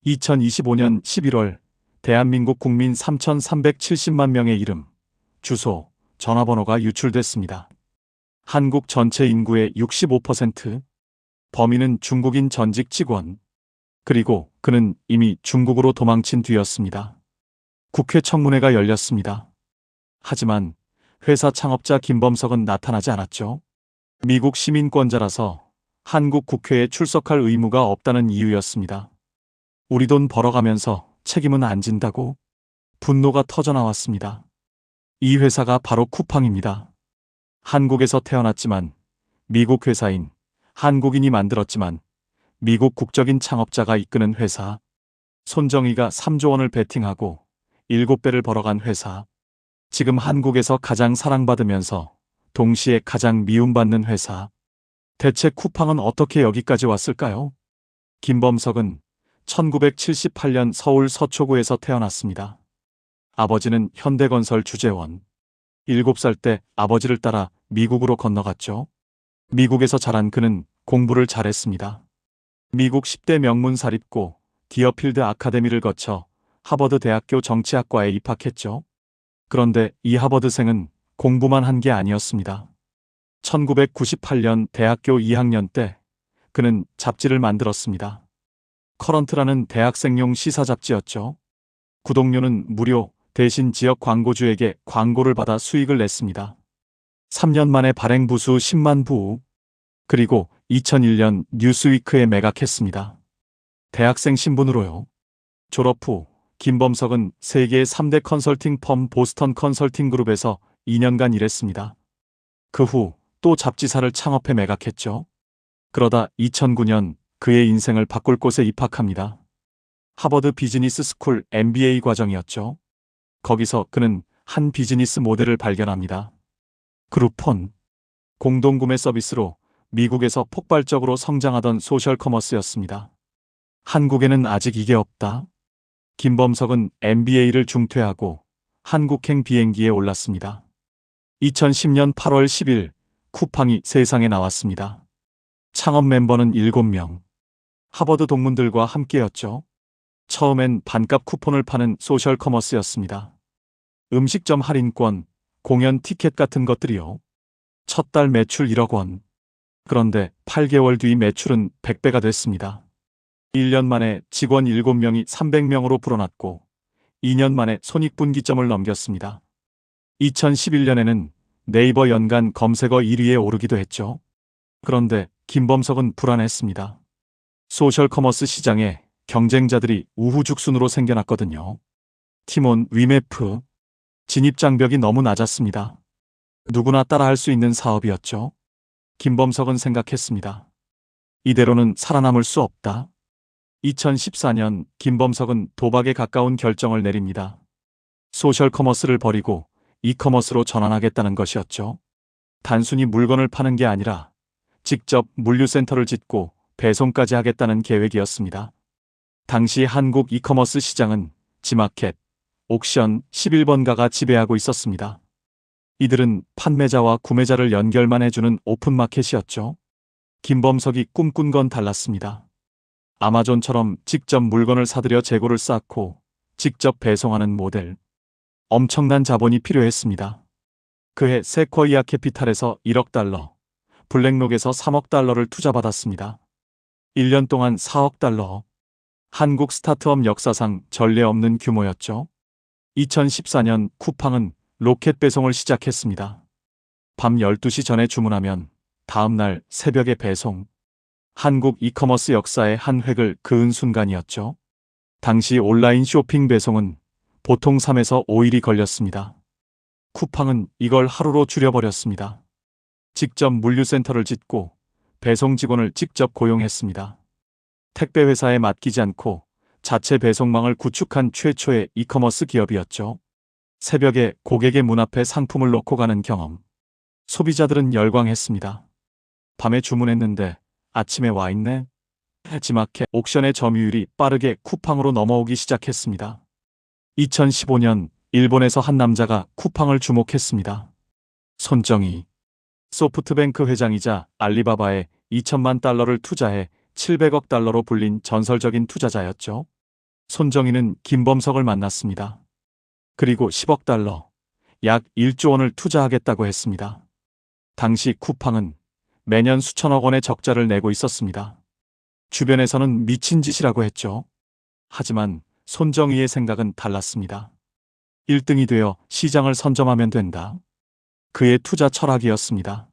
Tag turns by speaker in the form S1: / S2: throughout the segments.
S1: 2025년 11월 대한민국 국민 3,370만 명의 이름, 주소, 전화번호가 유출됐습니다. 한국 전체 인구의 65%, 범인은 중국인 전직 직원, 그리고 그는 이미 중국으로 도망친 뒤였습니다. 국회 청문회가 열렸습니다. 하지만 회사 창업자 김범석은 나타나지 않았죠. 미국 시민권자라서 한국 국회에 출석할 의무가 없다는 이유였습니다. 우리 돈 벌어가면서 책임은 안 진다고 분노가 터져나왔습니다. 이 회사가 바로 쿠팡입니다. 한국에서 태어났지만 미국 회사인, 한국인이 만들었지만 미국 국적인 창업자가 이끄는 회사. 손정희가 3조 원을 베팅하고 7배를 벌어간 회사. 지금 한국에서 가장 사랑받으면서 동시에 가장 미움받는 회사. 대체 쿠팡은 어떻게 여기까지 왔을까요? 김범석은 1978년 서울 서초구에서 태어났습니다. 아버지는 현대건설 주재원. 7살 때 아버지를 따라 미국으로 건너갔죠. 미국에서 자란 그는 공부를 잘했습니다. 미국 10대 명문 사립고 디어필드 아카데미를 거쳐 하버드 대학교 정치학과에 입학했죠. 그런데 이 하버드생은 공부만 한 게 아니었습니다. 1998년 대학교 2학년 때 그는 잡지를 만들었습니다. 커런트라는 대학생용 시사 잡지였죠. 구독료는 무료, 대신 지역 광고주에게 광고를 받아 수익을 냈습니다. 3년 만에 발행 부수 10만 부. 그리고 2001년 뉴스위크에 매각했습니다. 대학생 신분으로요. 졸업 후 김범석은 세계의 3대 컨설팅 펌 보스턴 컨설팅 그룹에서 2년간 일했습니다. 그 후 또 잡지사를 창업해 매각했죠. 그러다 2009년 그의 인생을 바꿀 곳에 입학합니다. 하버드 비즈니스 스쿨 MBA 과정이었죠. 거기서 그는 한 비즈니스 모델을 발견합니다. 그룹폰. 공동구매 서비스로 미국에서 폭발적으로 성장하던 소셜 커머스였습니다. 한국에는 아직 이게 없다. 김범석은 MBA를 중퇴하고 한국행 비행기에 올랐습니다. 2010년 8월 10일 쿠팡이 세상에 나왔습니다. 창업 멤버는 7명. 하버드 동문들과 함께였죠. 처음엔 반값 쿠폰을 파는 소셜 커머스였습니다. 음식점 할인권, 공연 티켓 같은 것들이요. 첫 달 매출 1억 원. 그런데 8개월 뒤 매출은 100배가 됐습니다. 1년 만에 직원 7명이 300명으로 불어났고 2년 만에 손익분기점을 넘겼습니다. 2011년에는 네이버 연간 검색어 1위에 오르기도 했죠. 그런데 김범석은 불안했습니다. 소셜 커머스 시장에 경쟁자들이 우후죽순으로 생겨났거든요. 티몬, 위메프. 진입 장벽이 너무 낮았습니다. 누구나 따라할 수 있는 사업이었죠. 김범석은 생각했습니다. 이대로는 살아남을 수 없다. 2014년 김범석은 도박에 가까운 결정을 내립니다. 소셜 커머스를 버리고 이커머스로 전환하겠다는 것이었죠. 단순히 물건을 파는 게 아니라 직접 물류센터를 짓고 배송까지 하겠다는 계획이었습니다. 당시 한국 이커머스 시장은 지마켓, 옥션, 11번가가 지배하고 있었습니다. 이들은 판매자와 구매자를 연결만 해주는 오픈마켓이었죠. 김범석이 꿈꾼 건 달랐습니다. 아마존처럼 직접 물건을 사들여 재고를 쌓고 직접 배송하는 모델. 엄청난 자본이 필요했습니다. 그해 세쿼이아 캐피탈에서 1억 달러, 블랙록에서 3억 달러를 투자받았습니다. 1년 동안 4억 달러. 한국 스타트업 역사상 전례 없는 규모였죠. 2014년 쿠팡은 로켓 배송을 시작했습니다. 밤 12시 전에 주문하면 다음 날 새벽에 배송. 한국 이커머스 역사의 한 획을 그은 순간이었죠. 당시 온라인 쇼핑 배송은 보통 3에서 5일이 걸렸습니다. 쿠팡은 이걸 하루로 줄여버렸습니다. 직접 물류센터를 짓고 배송 직원을 직접 고용했습니다. 택배 회사에 맡기지 않고 자체 배송망을 구축한 최초의 이커머스 기업이었죠. 새벽에 고객의 문 앞에 상품을 놓고 가는 경험. 소비자들은 열광했습니다. 밤에 주문했는데 아침에 와 있네. 지마켓, 옥션의 점유율이 빠르게 쿠팡으로 넘어오기 시작했습니다. 2015년 일본에서 한 남자가 쿠팡을 주목했습니다. 손정희. 소프트뱅크 회장이자 알리바바에 2천만 달러를 투자해 700억 달러로 불린 전설적인 투자자였죠. 손정희는 김범석을 만났습니다. 그리고 10억 달러, 약 1조 원을 투자하겠다고 했습니다. 당시 쿠팡은 매년 수천억 원의 적자를 내고 있었습니다. 주변에서는 미친 짓이라고 했죠. 하지만 손정희의 생각은 달랐습니다. 1등이 되어 시장을 선점하면 된다. 그의 투자 철학이었습니다.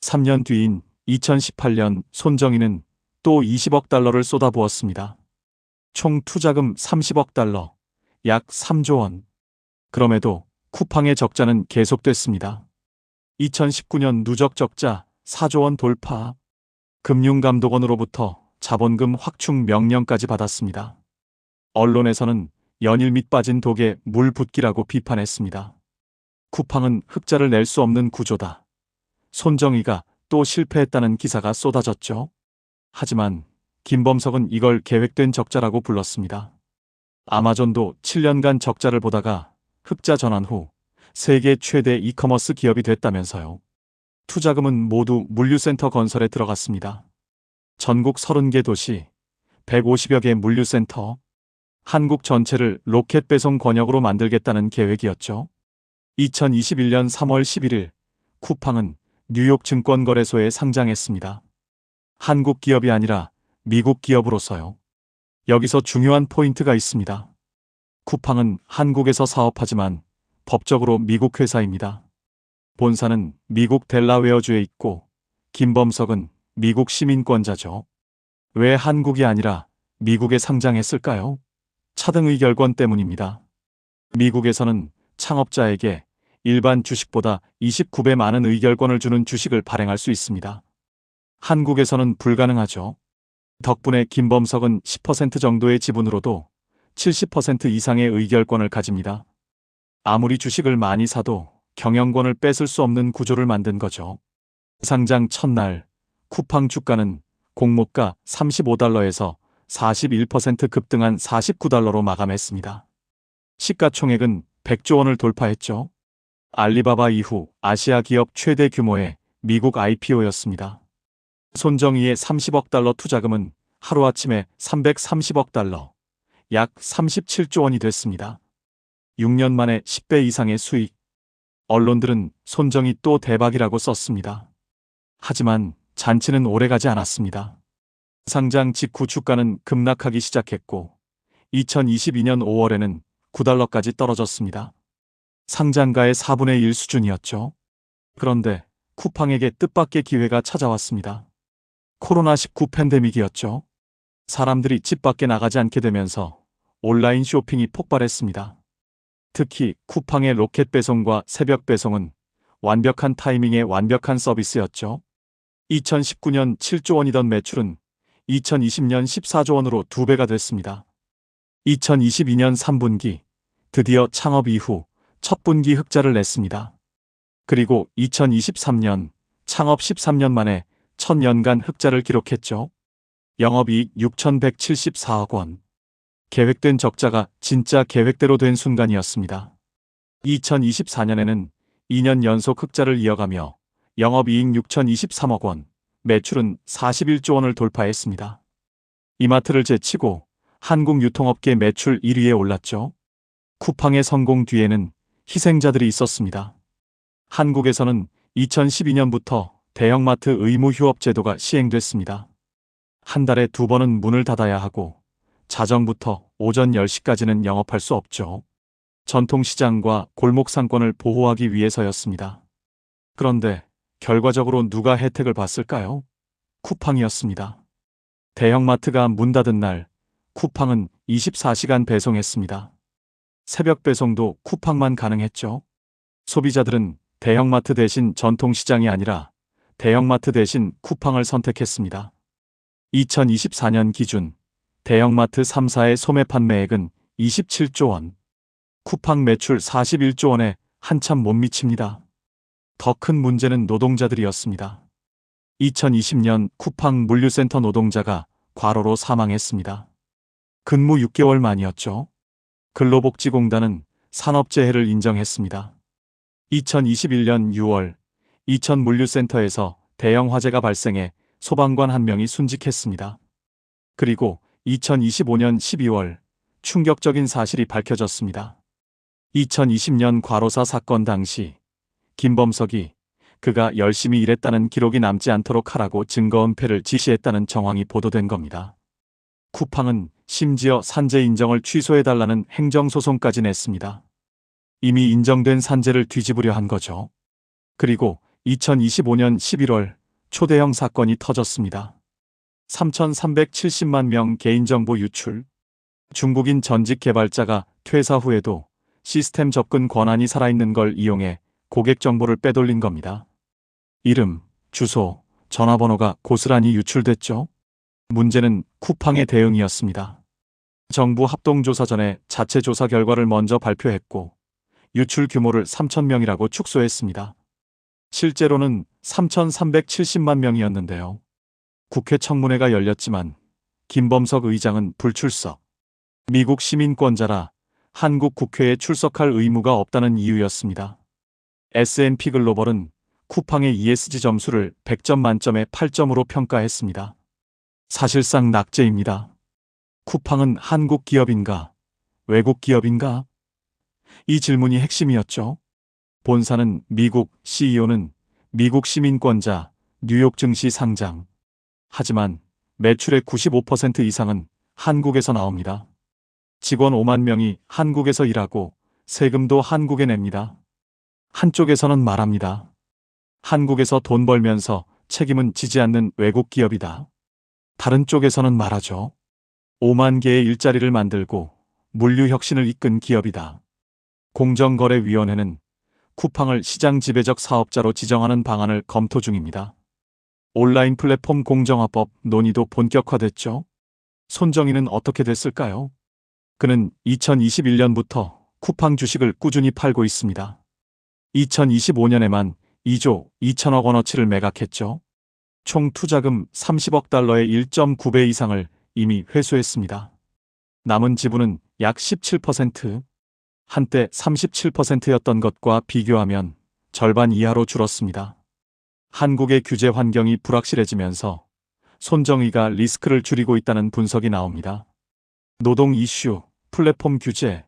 S1: 3년 뒤인 2018년 손정희는 또 20억 달러를 쏟아부었습니다. 총 투자금 30억 달러, 약 3조 원. 그럼에도 쿠팡의 적자는 계속됐습니다. 2019년 누적 적자 4조 원 돌파. 금융감독원으로부터 자본금 확충 명령까지 받았습니다. 언론에서는 연일 밑 빠진 독에 물 붓기라고 비판했습니다. 쿠팡은 흑자를 낼 수 없는 구조다. 손정희가 또 실패했다는 기사가 쏟아졌죠. 하지만 김범석은 이걸 계획된 적자라고 불렀습니다. 아마존도 7년간 적자를 보다가 흑자 전환 후 세계 최대 이커머스 기업이 됐다면서요. 투자금은 모두 물류센터 건설에 들어갔습니다. 전국 30개 도시, 150여 개 물류센터, 한국 전체를 로켓 배송 권역으로 만들겠다는 계획이었죠. 2021년 3월 11일 쿠팡은 뉴욕 증권거래소에 상장했습니다. 한국 기업이 아니라 미국 기업으로서요. 여기서 중요한 포인트가 있습니다. 쿠팡은 한국에서 사업하지만 법적으로 미국 회사입니다. 본사는 미국 델라웨어주에 있고 김범석은 미국 시민권자죠. 왜 한국이 아니라 미국에 상장했을까요? 차등 의결권 때문입니다. 미국에서는 창업자에게 일반 주식보다 29배 많은 의결권을 주는 주식을 발행할 수 있습니다. 한국에서는 불가능하죠. 덕분에 김범석은 10% 정도의 지분으로도 70% 이상의 의결권을 가집니다. 아무리 주식을 많이 사도 경영권을 뺏을 수 없는 구조를 만든 거죠. 상장 첫날 쿠팡 주가는 공모가 35달러에서 41% 급등한 49달러로 마감했습니다. 시가총액은 100조 원을 돌파했죠. 알리바바 이후 아시아 기업 최대 규모의 미국 IPO였습니다. 손정희의 30억 달러 투자금은 하루아침에 330억 달러, 약 37조 원이 됐습니다. 6년 만에 10배 이상의 수익. 언론들은 손정희 또 대박이라고 썼습니다. 하지만 잔치는 오래가지 않았습니다. 상장 직후 주가는 급락하기 시작했고 2022년 5월에는 9달러까지 떨어졌습니다. 상장가의 4분의 1 수준이었죠. 그런데 쿠팡에게 뜻밖의 기회가 찾아왔습니다. 코로나19 팬데믹이었죠. 사람들이 집 밖에 나가지 않게 되면서 온라인 쇼핑이 폭발했습니다. 특히 쿠팡의 로켓 배송과 새벽 배송은 완벽한 타이밍의 완벽한 서비스였죠. 2019년 7조 원이던 매출은 2020년 14조 원으로 2배가 됐습니다. 2022년 3분기 드디어 창업 이후 첫 분기 흑자를 냈습니다. 그리고 2023년 창업 13년 만에 첫 연간 흑자를 기록했죠. 영업이익 6,174억 원. 계획된 적자가 진짜 계획대로 된 순간이었습니다. 2024년에는 2년 연속 흑자를 이어가며 영업이익 6,023억 원, 매출은 41조 원을 돌파했습니다. 이마트를 제치고 한국 유통업계 매출 1위에 올랐죠. 쿠팡의 성공 뒤에는 희생자들이 있었습니다. 한국에서는 2012년부터 대형마트 의무 휴업 제도가 시행됐습니다. 한 달에 2번은 문을 닫아야 하고 자정부터 오전 10시까지는 영업할 수 없죠. 전통시장과 골목 상권을 보호하기 위해서였습니다. 그런데 결과적으로 누가 혜택을 봤을까요? 쿠팡이었습니다. 대형마트가 문 닫은 날 쿠팡은 24시간 배송했습니다. 새벽 배송도 쿠팡만 가능했죠. 소비자들은 대형마트 대신 전통시장이 아니라 대형마트 대신 쿠팡을 선택했습니다. 2024년 기준 대형마트 3사의 소매 판매액은 27조 원, 쿠팡 매출 41조 원에 한참 못 미칩니다. 더 큰 문제는 노동자들이었습니다. 2020년 쿠팡 물류센터 노동자가 과로로 사망했습니다. 근무 6개월 만이었죠. 근로복지공단은 산업재해를 인정했습니다. 2021년 6월 이천 물류센터에서 대형 화재가 발생해 소방관 1명이 순직했습니다. 그리고 2025년 12월 충격적인 사실이 밝혀졌습니다. 2020년 과로사 사건 당시 김범석이 그가 열심히 일했다는 기록이 남지 않도록 하라고 증거 은폐를 지시했다는 정황이 보도된 겁니다. 쿠팡은 심지어 산재 인정을 취소해달라는 행정소송까지 냈습니다. 이미 인정된 산재를 뒤집으려 한 거죠. 그리고 2025년 11월 초대형 사건이 터졌습니다. 3,370만 명 개인정보 유출. 중국인 전직 개발자가 퇴사 후에도 시스템 접근 권한이 살아있는 걸 이용해 고객 정보를 빼돌린 겁니다. 이름, 주소, 전화번호가 고스란히 유출됐죠. 문제는 쿠팡의 대응이었습니다. 정부 합동조사 전에 자체 조사 결과를 먼저 발표했고 유출 규모를 3,000명이라고 축소했습니다. 실제로는 3,370만 명이었는데요. 국회 청문회가 열렸지만 김범석 의장은 불출석. 미국 시민권자라 한국 국회에 출석할 의무가 없다는 이유였습니다. S&P 글로벌은 쿠팡의 ESG 점수를 100점 만점에 8점으로 평가했습니다. 사실상 낙제입니다. 쿠팡은 한국 기업인가? 외국 기업인가? 이 질문이 핵심이었죠. 본사는 미국, CEO는 미국 시민권자, 뉴욕 증시 상장. 하지만 매출의 95% 이상은 한국에서 나옵니다. 직원 5만 명이 한국에서 일하고 세금도 한국에 냅니다. 한쪽에서는 말합니다. 한국에서 돈 벌면서 책임은 지지 않는 외국 기업이다. 다른 쪽에서는 말하죠. 5만 개의 일자리를 만들고 물류 혁신을 이끈 기업이다. 공정거래위원회는 쿠팡을 시장 지배적 사업자로 지정하는 방안을 검토 중입니다. 온라인 플랫폼 공정화법 논의도 본격화됐죠. 손정희는 어떻게 됐을까요? 그는 2021년부터 쿠팡 주식을 꾸준히 팔고 있습니다. 2025년에만 2조 2천억 원어치를 매각했죠. 총 투자금 30억 달러의 1.9배 이상을 이미 회수했습니다. 남은 지분은 약 17%, 한때 37%였던 것과 비교하면 절반 이하로 줄었습니다. 한국의 규제 환경이 불확실해지면서 손정희가 리스크를 줄이고 있다는 분석이 나옵니다. 노동 이슈, 플랫폼 규제,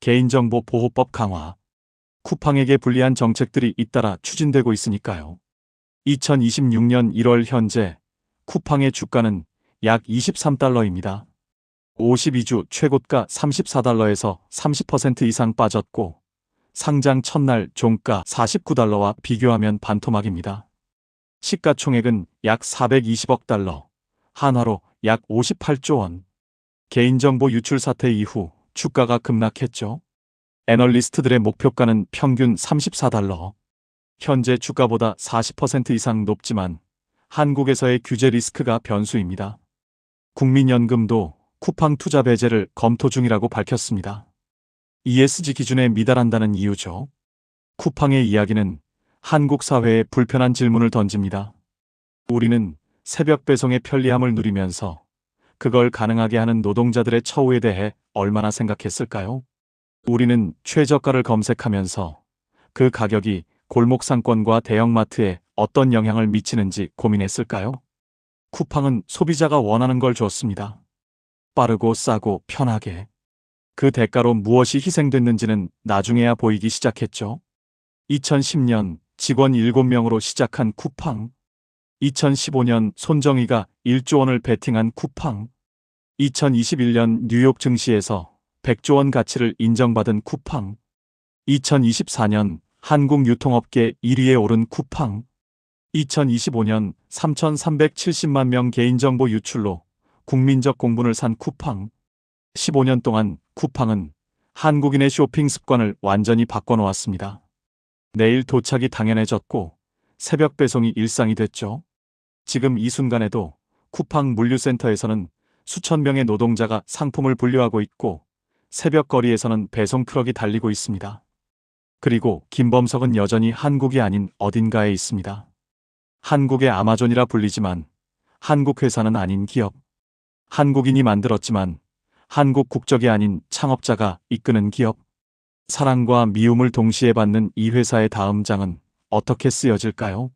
S1: 개인정보 보호법 강화, 쿠팡에게 불리한 정책들이 잇따라 추진되고 있으니까요. 2026년 1월 현재 쿠팡의 주가는 약 23달러입니다. 52주 최고가 34달러에서 30% 이상 빠졌고 상장 첫날 종가 49달러와 비교하면 반토막입니다. 시가총액은 약 420억 달러, 한화로 약 58조 원. 개인정보 유출 사태 이후 주가가 급락했죠. 애널리스트들의 목표가는 평균 34달러. 현재 주가보다 40% 이상 높지만 한국에서의 규제 리스크가 변수입니다. 국민연금도 쿠팡 투자 배제를 검토 중이라고 밝혔습니다. ESG 기준에 미달한다는 이유죠. 쿠팡의 이야기는 한국 사회에 불편한 질문을 던집니다. 우리는 새벽 배송의 편리함을 누리면서 그걸 가능하게 하는 노동자들의 처우에 대해 얼마나 생각했을까요? 우리는 최저가를 검색하면서 그 가격이 골목 상권과 대형마트에 어떤 영향을 미치는지 고민했을까요? 쿠팡은 소비자가 원하는 걸 줬습니다. 빠르고 싸고 편하게. 그 대가로 무엇이 희생됐는지는 나중에야 보이기 시작했죠. 2010년 직원 7명으로 시작한 쿠팡. 2015년 손정희가 1조 원을 베팅한 쿠팡. 2021년 뉴욕 증시에서 100조 원 가치를 인정받은 쿠팡. 2024년 한국 유통업계 1위에 오른 쿠팡. 2025년 3,370만 명 개인정보 유출로 국민적 공분을 산 쿠팡. 15년 동안 쿠팡은 한국인의 쇼핑 습관을 완전히 바꿔놓았습니다. 내일 도착이 당연해졌고 새벽 배송이 일상이 됐죠. 지금 이 순간에도 쿠팡 물류센터에서는 수천 명의 노동자가 상품을 분류하고 있고 새벽 거리에서는 배송 트럭이 달리고 있습니다. 그리고 김범석은 여전히 한국이 아닌 어딘가에 있습니다. 한국의 아마존이라 불리지만 한국 회사는 아닌 기업. 한국인이 만들었지만 한국 국적이 아닌 창업자가 이끄는 기업. 사랑과 미움을 동시에 받는 이 회사의 다음 장은 어떻게 쓰여질까요?